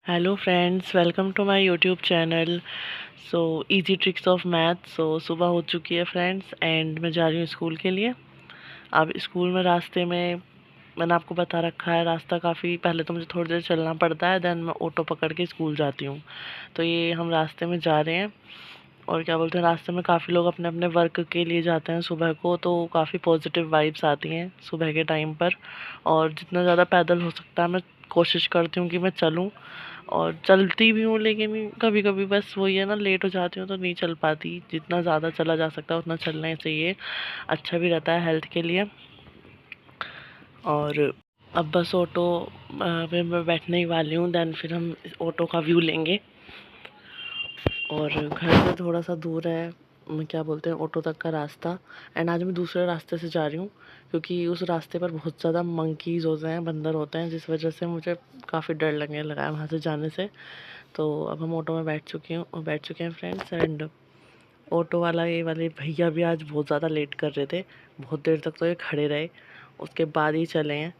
Hello friends, welcome to my YouTube channel. So easy tricks of math. सुबह हो चुकी है फ्रेंड्स एंड मैं जा रही हूँ स्कूल के लिए। अब स्कूल में रास्ते में मैंने आपको बता रखा है, रास्ता काफ़ी पहले तो मुझे थोड़ी देर चलना पड़ता है, देन मैं ऑटो पकड़ के स्कूल जाती हूँ। तो ये हम रास्ते में जा रहे हैं और क्या बोलते हैं, रास्ते में काफ़ी लोग अपने अपने वर्क के लिए जाते हैं सुबह को, तो काफ़ी पॉजिटिव वाइब्स आती हैं सुबह के टाइम पर। और जितना ज़्यादा पैदल हो सकता है मैं कोशिश करती हूँ कि मैं चलूँ, और चलती भी हूँ, लेकिन कभी कभी बस वही है ना, लेट हो जाती हूँ तो नहीं चल पाती। जितना ज़्यादा चला जा सकता है उतना चलना ही चाहिए, अच्छा भी रहता है हेल्थ के लिए। और अब बस ऑटो में मैं बैठने ही वाली हूँ, देन फिर हम इस ऑटो का व्यू लेंगे। और घर से थोड़ा सा दूर है, क्या बोलते हैं, ऑटो तक का रास्ता। एंड आज मैं दूसरे रास्ते से जा रही हूँ क्योंकि उस रास्ते पर बहुत ज़्यादा मंकीज़ होते हैं, बंदर होते हैं, जिस वजह से मुझे काफ़ी डर लगने लगा है वहाँ से जाने से। तो अब हम ऑटो में बैठ चुके हैं फ्रेंड्स। एंड ऑटो वाला, ये वाले भैया भी आज बहुत ज़्यादा लेट कर रहे थे, बहुत देर तक तो ये खड़े रहे, उसके बाद ही चले हैं।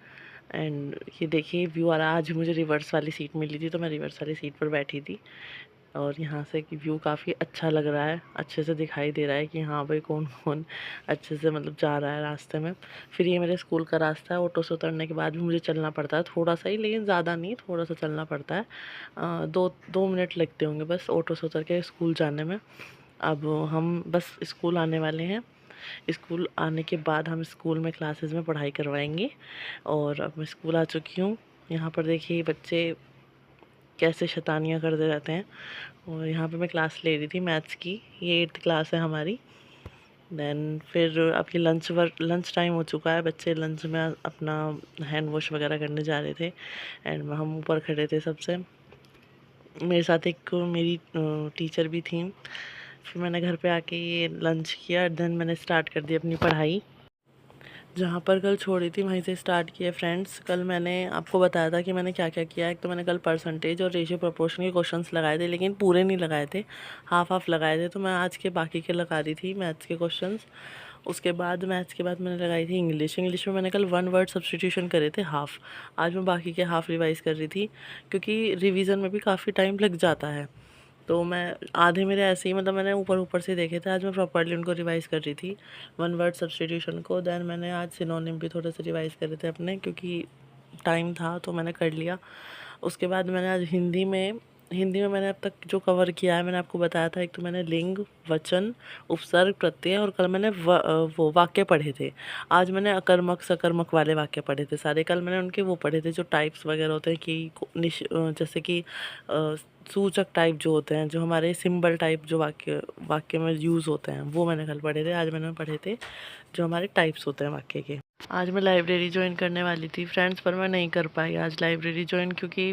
एंड ये देखिए व्यू आ रहा है। आज मुझे रिवर्स वाली सीट मिली थी तो मैं रिवर्स वाली सीट पर बैठी थी, और यहाँ से कि व्यू काफ़ी अच्छा लग रहा है, अच्छे से दिखाई दे रहा है कि हाँ भाई कौन कौन अच्छे से मतलब जा रहा है रास्ते में। फिर ये मेरे स्कूल का रास्ता है, ऑटो से उतरने के बाद भी मुझे चलना पड़ता है थोड़ा सा ही, लेकिन ज़्यादा नहीं, थोड़ा सा चलना पड़ता है। 2 मिनट लगते होंगे बस ऑटो से उतर के स्कूल जाने में। अब हम बस स्कूल आने वाले हैं। स्कूल आने के बाद हम स्कूल में क्लासेस में पढ़ाई करवाएंगे। और अब मैं स्कूल आ चुकी हूँ। यहाँ पर देखिए बच्चे कैसे शैतानियाँ करते रहते हैं। और यहाँ पे मैं क्लास ले रही थी मैथ्स की, ये 8th क्लास है हमारी। देन फिर अभी लंच टाइम हो चुका है, बच्चे लंच में अपना हैंड वॉश वगैरह करने जा रहे थे। एंड हम ऊपर खड़े थे सबसे, मेरे साथ एक मेरी टीचर भी थी। फिर मैंने घर पे आके ये लंच किया, देन मैंने स्टार्ट कर दी अपनी पढ़ाई। जहाँ पर कल छोड़ी थी वहीं से स्टार्ट किया फ्रेंड्स। कल मैंने आपको बताया था कि मैंने क्या क्या किया। एक तो मैंने कल परसेंटेज और रेशियो प्रोपोर्शन के क्वेश्चंस लगाए थे, लेकिन पूरे नहीं लगाए थे, हाफ हाफ लगाए थे। तो मैं आज के बाकी के लगा रही थी मैथ्स के क्वेश्चंस। उसके बाद मैथ्स के बाद मैंने लगाई थी इंग्लिश में मैंने कल 1 वर्ड सब्सटीट्यूशन करे थे हाफ। आज मैं बाकी के हाफ रिवाइज़ कर रही थी, क्योंकि रिवीजन में भी काफ़ी टाइम लग जाता है। तो मैं आधे मेरे ऐसे ही, मतलब मैंने ऊपर ऊपर से देखे थे, आज मैं प्रॉपर्ली उनको रिवाइज़ कर रही थी 1 वर्ड सब्सटीट्यूशन को। देन मैंने आज सिनोनिम भी थोड़े से रिवाइज़ करे थे अपने, क्योंकि टाइम था तो मैंने कर लिया। उसके बाद मैंने आज हिंदी में मैंने अब तक जो कवर किया है मैंने आपको बताया था। एक तो मैंने लिंग, वचन, उपसर्ग, प्रत्यय, और कल मैंने वो वाक्य पढ़े थे। आज मैंने अकर्मक सकर्मक वाले वाक्य पढ़े थे सारे। कल मैंने उनके वो पढ़े थे जो टाइप्स वगैरह होते हैं, कि जैसे कि सूचक टाइप जो होते हैं, जो हमारे सिंबल टाइप जो वाक्य में यूज़ होते हैं, वो मैंने कल पढ़े थे। आज मैंने पढ़े थे जो हमारे टाइप्स होते हैं वाक्य के। आज मैं लाइब्रेरी ज्वाइन करने वाली थी फ्रेंड्स, पर मैं नहीं कर पाई आज लाइब्रेरी ज्वाइन, क्योंकि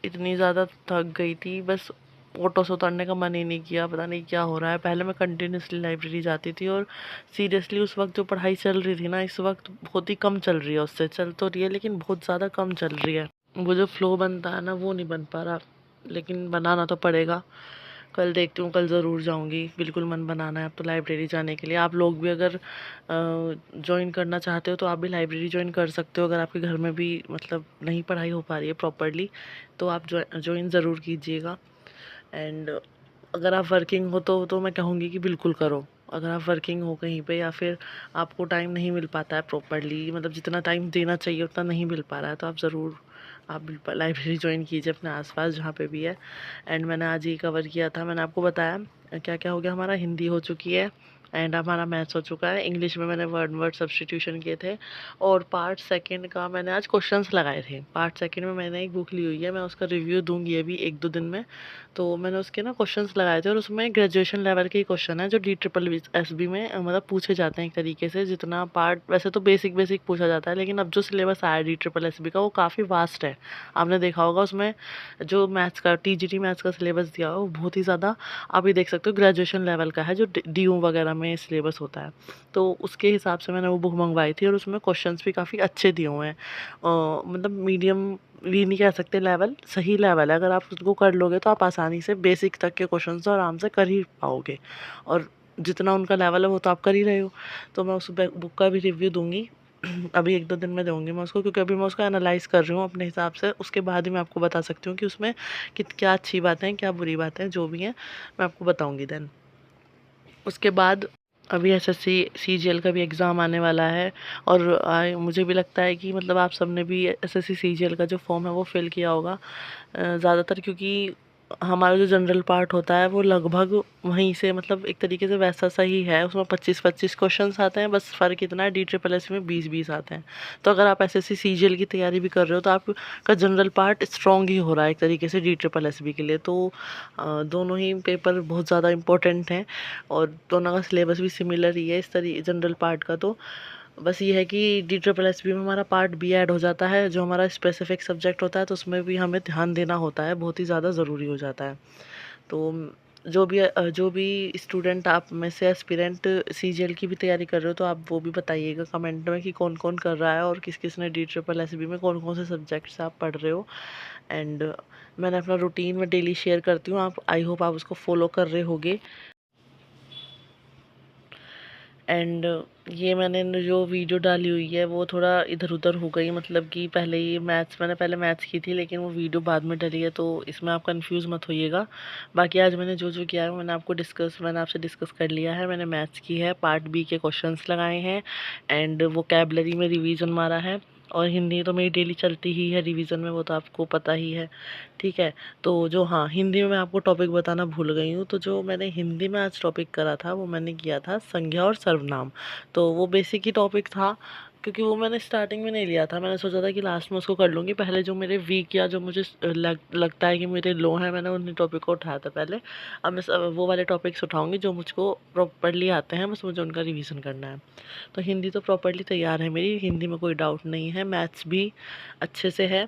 इतनी ज़्यादा थक गई थी। बस ऑटो से उतरने का मन ही नहीं किया, पता नहीं क्या हो रहा है। पहले मैं कंटिन्यूसली लाइब्रेरी जाती थी, और सीरियसली उस वक्त जो पढ़ाई चल रही थी ना, इस वक्त बहुत ही कम चल रही है, उससे चल तो रही है लेकिन बहुत ज़्यादा कम चल रही है। वो जो फ्लो बनता है ना, वो नहीं बन पा रहा, लेकिन बनाना तो पड़ेगा। कल देखती हूँ, कल ज़रूर जाऊँगी, बिल्कुल मन बनाना है अब तो लाइब्रेरी जाने के लिए। आप लोग भी अगर ज्वाइन करना चाहते हो तो आप भी लाइब्रेरी ज्वाइन कर सकते हो। अगर आपके घर में भी मतलब नहीं पढ़ाई हो पा रही है प्रॉपरली, तो आप ज्वाइन ज़रूर कीजिएगा। एंड अगर आप वर्किंग हो तो मैं कहूँगी कि बिल्कुल करो। अगर आप वर्किंग हो कहीं पे, या फिर आपको टाइम नहीं मिल पाता है प्रॉपरली, मतलब जितना टाइम देना चाहिए उतना नहीं मिल पा रहा है, तो आप ज़रूर आप बिल्कुल लाइब्रेरी ज्वाइन कीजिए अपने आसपास जहाँ पे भी है। एंड मैंने आज ये कवर किया था, मैंने आपको बताया क्या क्या हो गया। हमारा हिंदी हो चुकी है, एंड हमारा मैथ्स हो चुका है। इंग्लिश में मैंने वर्ड सब्सटीट्यूशन किए थे। और पार्ट सेकंड का मैंने आज क्वेश्चंस लगाए थे। पार्ट सेकंड में मैंने एक बुक ली हुई है, मैं उसका रिव्यू दूंगी अभी 1-2 दिन में। तो मैंने उसके ना क्वेश्चंस लगाए थे, और उसमें ग्रेजुएशन लेवल के ही क्वेश्चन है जो DSSB में मतलब पूछे जाते हैं एक तरीके से। जितना पार्ट वैसे तो बेसिक बेसिक पूछा जाता है, लेकिन अब जो सिलेबस आया DSSB का वो काफ़ी वास्ट है। आपने देखा होगा उसमें जो मैथ्स का TGT मैथ्स का सिलेबस दिया हुआ है, वो बहुत ही ज़्यादा, आप ये देख सकते हो, ग्रेजुएशन लेवल का है, जो DU वगैरह में सिलेबस होता है। तो उसके हिसाब से मैंने वो बुक मंगवाई थी, और उसमें क्वेश्चंस भी काफ़ी अच्छे दिए हुए हैं। मतलब मीडियम भी नहीं कह सकते, लेवल सही लेवल है। अगर आप उसको कर लोगे तो आप आसानी से बेसिक तक के क्वेश्चंस तो आराम से कर ही पाओगे, और जितना उनका लेवल है वो तो आप कर ही रहे हो। तो मैं उस बुक का भी रिव्यू दूंगी, अभी 1-2 दिन में दूँगी मैं उसको, क्योंकि अभी मैं उसको एनालाइज़ कर रही हूँ अपने हिसाब से। उसके बाद ही मैं आपको बता सकती हूँ कि उसमें क्या अच्छी बातें हैं, क्या बुरी बातें हैं, जो भी हैं मैं आपको बताऊँगी देन। उसके बाद अभी एसएससी सीजीएल का भी एग्ज़ाम आने वाला है, और मुझे भी लगता है कि मतलब आप सबने भी एसएससी सीजीएल का जो फॉर्म है वो फिल किया होगा ज़्यादातर, क्योंकि हमारा जो जनरल पार्ट होता है वो लगभग वहीं से मतलब एक तरीके से वैसा सा ही है। उसमें 25-25 क्वेश्चंस आते हैं, बस फ़र्क इतना है DSSS में 20-20 आते हैं। तो अगर आप एसएससी सीजीएल की तैयारी भी कर रहे हो तो आपका जनरल पार्ट स्ट्रॉन्ग ही हो रहा है एक तरीके से DSSS के लिए। तो दोनों ही पेपर बहुत ज़्यादा इम्पोर्टेंट हैं, और दोनों का सिलेबस भी सिमिलर ही है इस जनरल पार्ट का। तो बस ये है कि DSSS में हमारा पार्ट बी ऐड हो जाता है, जो हमारा स्पेसिफिक सब्जेक्ट होता है, तो उसमें भी हमें ध्यान देना होता है, बहुत ही ज़्यादा ज़रूरी हो जाता है। तो जो भी स्टूडेंट आप में से एस्पिरेंट सीजीएल की भी तैयारी कर रहे हो, तो आप वो भी बताइएगा कमेंट में कि कौन कौन कर रहा है और किस किस ने DSSS में कौन कौन से सब्जेक्ट्स आप पढ़ रहे हो। एंड मैंने अपना रूटीन में डेली शेयर करती हूँ, आप आई होप आप उसको फॉलो कर रहे होगे। एंड ये मैंने जो वीडियो डाली हुई है वो थोड़ा इधर उधर हो गई, मतलब कि मैंने पहले मैथ्स की थी, लेकिन वो वीडियो बाद में डली है, तो इसमें आप कंफ्यूज मत होइएगा। बाकी आज मैंने जो जो किया है मैंने आपसे डिस्कस कर लिया है। मैंने मैथ्स की है, पार्ट बी के क्वेश्चंस लगाए हैं, एंड वोकैबलरी में रिवीजन मारा है, और हिंदी तो मेरी डेली चलती ही है रिवीजन में, वो तो आपको पता ही है। ठीक है, तो जो हाँ हिंदी में मैं आपको टॉपिक बताना भूल गई हूँ, तो जो मैंने हिंदी में आज टॉपिक करा था वो मैंने किया था संज्ञा और सर्वनाम। तो वो बेसिक ही टॉपिक था, क्योंकि वो मैंने स्टार्टिंग में नहीं लिया था, मैंने सोचा था कि लास्ट में उसको कर लूँगी। पहले जो मेरे वीक या जो मुझे लगता है कि मेरे लो हैं, मैंने उन्हीं टॉपिक को उठाया था पहले। अब मैं वो वाले टॉपिक्स उठाऊँगी जो मुझको प्रॉपरली आते हैं, बस मुझे उनका रिवीजन करना है। तो हिंदी तो प्रॉपरली तैयार है मेरी, हिंदी में कोई डाउट नहीं है, मैथ्स भी अच्छे से है।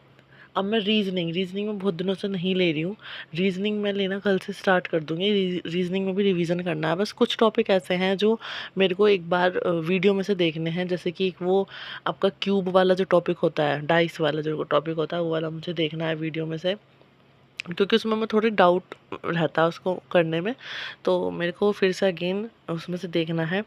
अब मैं रीजनिंग में बहुत दिनों से नहीं ले रही हूँ। रीजनिंग मैं लेना कल से स्टार्ट कर दूँगी। रीजनिंग में भी रिवीजन करना है। बस कुछ टॉपिक ऐसे हैं जो मेरे को एक बार वीडियो में से देखने हैं, जैसे कि एक वो आपका क्यूब वाला जो टॉपिक होता है, डाइस वाला जो टॉपिक होता है, वो वाला मुझे देखना है वीडियो में से, क्योंकि उसमें मैं थोड़ी डाउट रहता है उसको करने में, तो मेरे को फिर से अगेन उसमें से देखना है।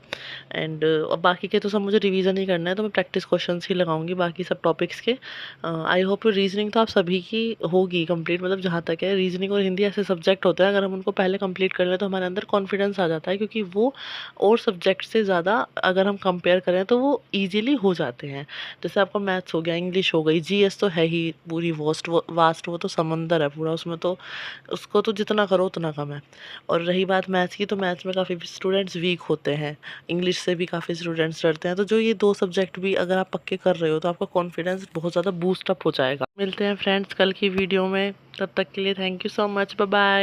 एंड बाकी के तो सब मुझे रिवीजन ही करना है, तो मैं प्रैक्टिस क्वेश्चंस ही लगाऊंगी बाकी सब टॉपिक्स के। आई होप रीजनिंग तो आप सभी की होगी कंप्लीट, मतलब जहाँ तक है रीजनिंग और हिंदी ऐसे सब्जेक्ट होते हैं, अगर हम उनको पहले कंप्लीट कर लें तो हमारे अंदर कॉन्फिडेंस आ जाता है, क्योंकि वो और सब्जेक्ट से ज़्यादा अगर हम कंपेयर करें तो वो ईजिली हो जाते हैं। जैसे आपका मैथ्स हो गया, इंग्लिश हो गई, जीएस तो है ही पूरी वास्ट, वो तो समंदर है पूरा, उसमें तो उसको तो जितना करो उतना कम है। और रही बात मैथ्स की, तो मैथ्स में काफ़ी स्टूडेंट्स वीक होते हैं, इंग्लिश से भी काफ़ी स्टूडेंट्स डरते हैं। तो जो ये 2 सब्जेक्ट भी अगर आप पक्के कर रहे हो तो आपका कॉन्फिडेंस बहुत ज़्यादा बूस्ट अप हो जाएगा। मिलते हैं फ्रेंड्स कल की वीडियो में, तब तक के लिए thank you so much, bye bye.